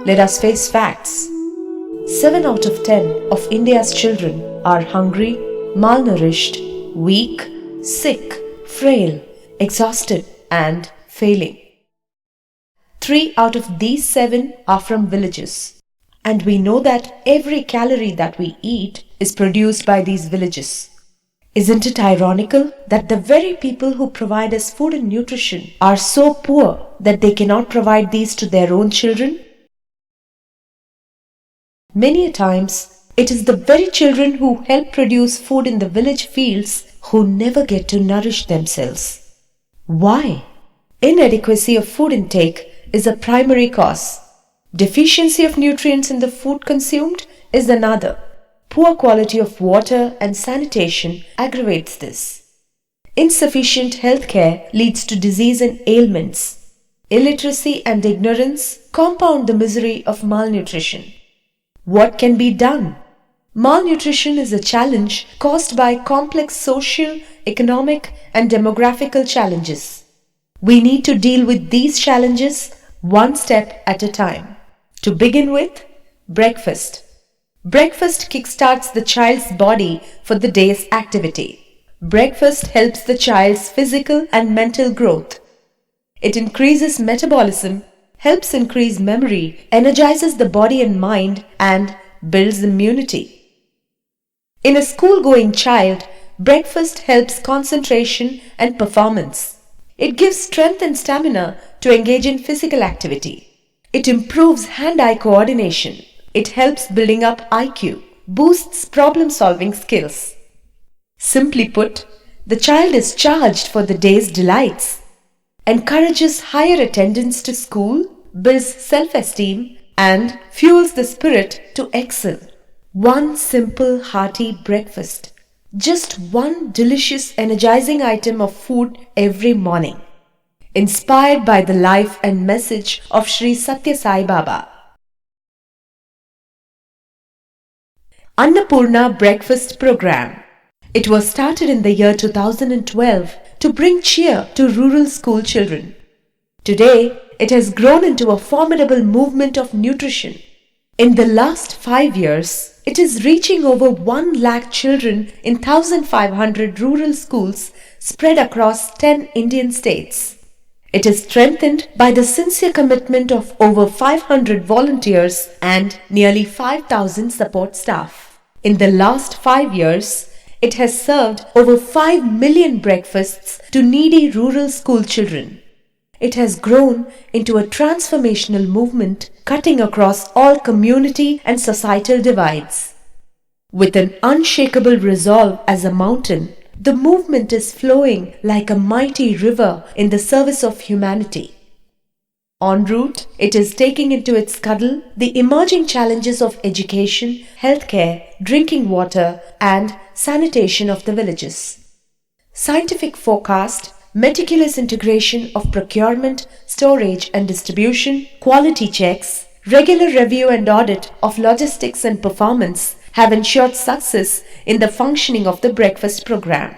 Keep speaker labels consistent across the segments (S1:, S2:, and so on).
S1: Let us face facts. 7 out of 10 of India's children are hungry, malnourished, weak, sick, frail, exhausted, and failing. 3 out of these 7 are from villages. And we know that every calorie that we eat is produced by these villages. Isn't it ironical that the very people who provide us food and nutrition are so poor that they cannot provide these to their own children? Many a times, it is the very children who help produce food in the village fields who never get to nourish themselves. Why? Inadequacy of food intake is a primary cause. Deficiency of nutrients in the food consumed is another. Poor quality of water and sanitation aggravates this. Insufficient health care leads to disease and ailments. Illiteracy and ignorance compound the misery of malnutrition. What can be done? Malnutrition is a challenge caused by complex social, economic, and demographical challenges. We need to deal with these challenges one step at a time. To begin with, breakfast. Breakfast kickstarts the child's body for the day's activity. Breakfast helps the child's physical and mental growth. It increases metabolism, helps increase memory, energizes the body and mind, and builds immunity. In a school-going child, breakfast helps concentration and performance. It gives strength and stamina to engage in physical activity. It improves hand-eye coordination. It helps building up IQ, boosts problem-solving skills. Simply put, the child is charged for the day's delights, encourages higher attendance to school, builds self-esteem, and fuels the spirit to excel. One simple, hearty breakfast. Just one delicious, energizing item of food every morning. Inspired by the life and message of Sri Satya Sai Baba. Annapoorna Breakfast Program. It was started in the year 2012 to bring cheer to rural school children. Today, it has grown into a formidable movement of nutrition. In the last 5 years, it is reaching over 1 lakh children in 1,500 rural schools spread across 10 Indian states. It is strengthened by the sincere commitment of over 500 volunteers and nearly 5,000 support staff. In the last 5 years, it has served over 5 million breakfasts to needy rural school children. It has grown into a transformational movement cutting across all community and societal divides. With an unshakable resolve as a mountain, the movement is flowing like a mighty river in the service of humanity. En route, it is taking into its cuddle the emerging challenges of education, healthcare, drinking water, and sanitation of the villages. Scientific forecast, meticulous integration of procurement, storage and distribution, quality checks, regular review and audit of logistics and performance have ensured success in the functioning of the breakfast program.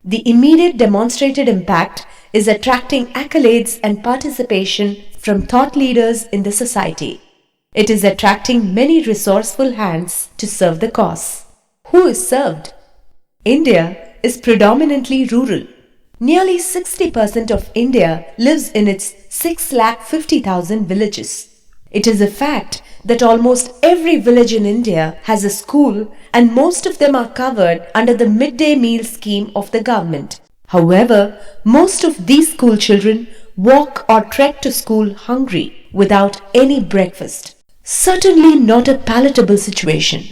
S1: The immediate demonstrated impact is attracting accolades and participation from thought leaders in the society. It is attracting many resourceful hands to serve the cause. Who is served? India is predominantly rural. Nearly 60% of India lives in its 650,000 villages. It is a fact that almost every village in India has a school and most of them are covered under the midday meal scheme of the government. However, most of these school children walk or trek to school hungry without any breakfast. Certainly not a palatable situation.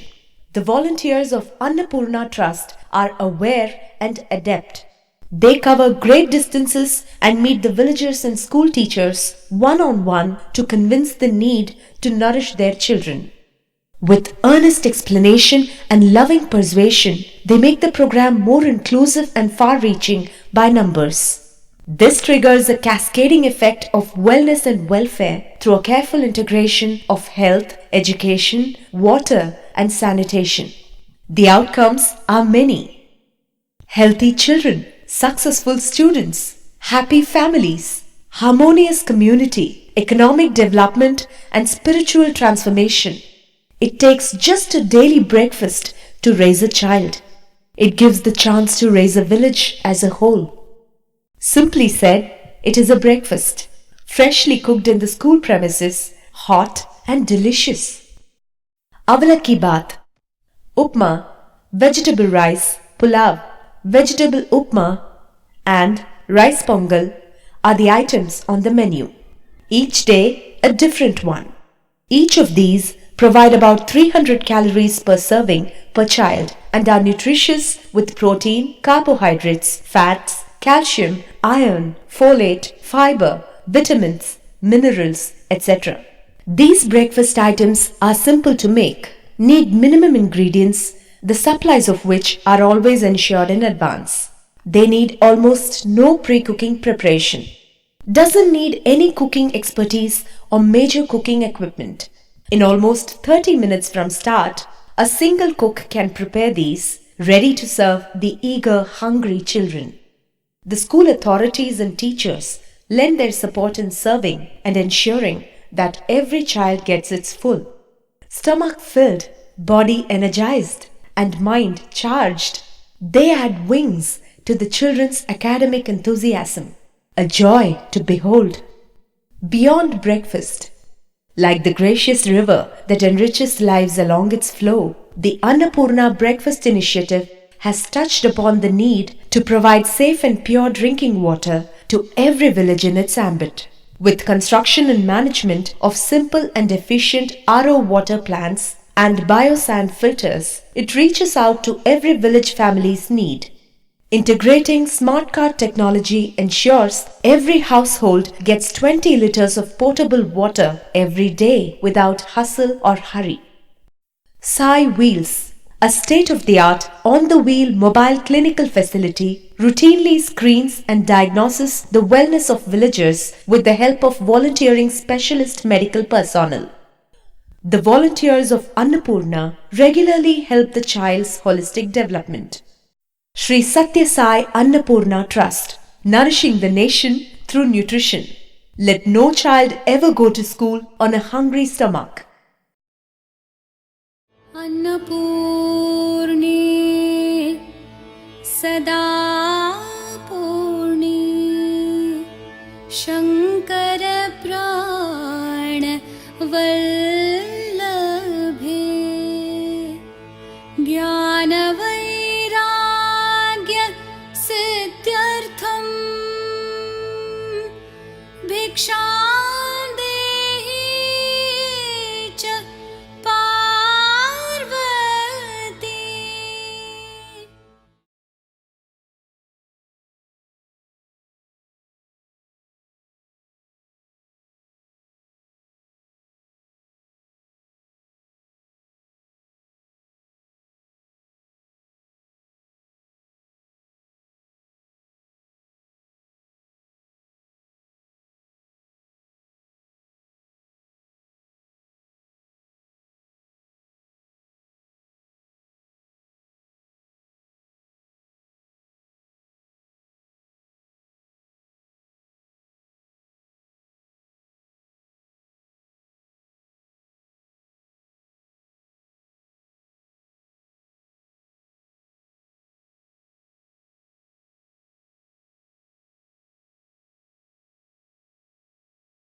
S1: The volunteers of Annapoorna Trust are aware and adept. They cover great distances and meet the villagers and school teachers one-on-one to convince the need to nourish their children. With earnest explanation and loving persuasion, they make the program more inclusive and far-reaching by numbers. This triggers a cascading effect of wellness and welfare through a careful integration of health, education, water, and sanitation. The outcomes are many. Healthy children, successful students, happy families, harmonious community, economic development, and spiritual transformation. It takes just a daily breakfast to raise a child. It gives the chance to raise a village as a whole. Simply said, it is a breakfast, freshly cooked in the school premises, hot and delicious. Avala ki baat. Upma, vegetable rice, pulav, vegetable upma, and rice pongal are the items on the menu. Each day, a different one. Each of these provide about 300 calories per serving per child and are nutritious with protein, carbohydrates, fats, calcium, iron, folate, fiber, vitamins, minerals, etc. These breakfast items are simple to make, need minimum ingredients, the supplies of which are always ensured in advance. They need almost no pre-cooking preparation. Doesn't need any cooking expertise or major cooking equipment. In almost 30 minutes from start, a single cook can prepare these, ready to serve the eager, hungry children. The school authorities and teachers lend their support in serving and ensuring that every child gets its full. Stomach filled, body energized, and mind charged. They add wings to the children's academic enthusiasm. A joy to behold. Beyond breakfast, like the gracious river that enriches lives along its flow, the Annapoorna Breakfast Initiative has touched upon the need to provide safe and pure drinking water to every village in its ambit. With construction and management of simple and efficient RO water plants and biosand filters, it reaches out to every village family's need. Integrating smart card technology ensures every household gets 20 liters of potable water every day without hustle or hurry. Sai Wheels, a state-of-the-art on-the-wheel mobile clinical facility, routinely screens and diagnoses the wellness of villagers with the help of volunteering specialist medical personnel. The volunteers of Annapoorna regularly help the child's holistic development. Sri Satya Sai Annapoorna Trust, nourishing the nation through nutrition. Let no child ever go to school on a hungry stomach.
S2: Annapoorne Sada Purne Shankara Prana Vallabhe Jnana Vairagya Siddhyartham Bhiksha